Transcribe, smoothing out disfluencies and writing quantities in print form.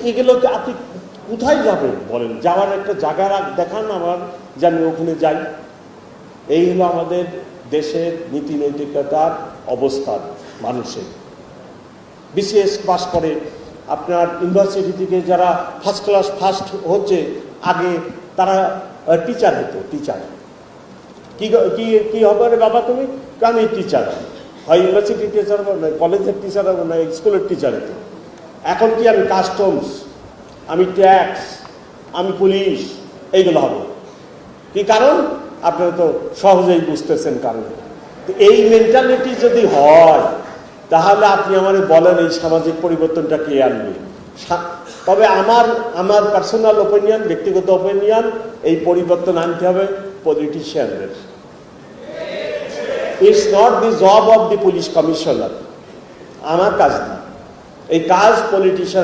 এগুলোকে আপনি কোথায় যাবেন বলেন? যাওয়ার একটা জায়গা দেখান আমার, যে আমি ওখানে যাই। এই হলো আমাদের দেশের নীতি নৈতিকতার অবস্থান। মানুষের বিসিএস পাস করে আপনার ইউনিভার্সিটি থেকে যারা ফার্স্ট ক্লাস ফার্স্ট হচ্ছে, আগে তারা টিচার হতো। টিচার কি হবে রে বাবা তুমি? আমি টিচার, হয় ইউনিভার্সিটির টিচার হবো, না কলেজের টিচার হবো, না স্কুলের টিচার হতো। এখন কি আমি কাস্টমস, আমি ট্যাক্স, আমি পুলিশ, এইগুলো হবো। কি কারণ? আপনারা তো সহজেই বুঝতেছেন কারণ। তো এই মেন্টালিটি যদি হয়, তাহলে আপনি আমাকে বলেন এই সামাজিক পরিবর্তনটা কে আনবে? তবে আমার পার্সোনাল ওপিনিয়ন, ব্যক্তিগত ওপিনিয়ন, এই পরিবর্তন আনতে হবে পলিটিশিয়ানদের। It's not the job of the police commissioner. আমার কাজ না, এই কাজ পলিটিশিয়ান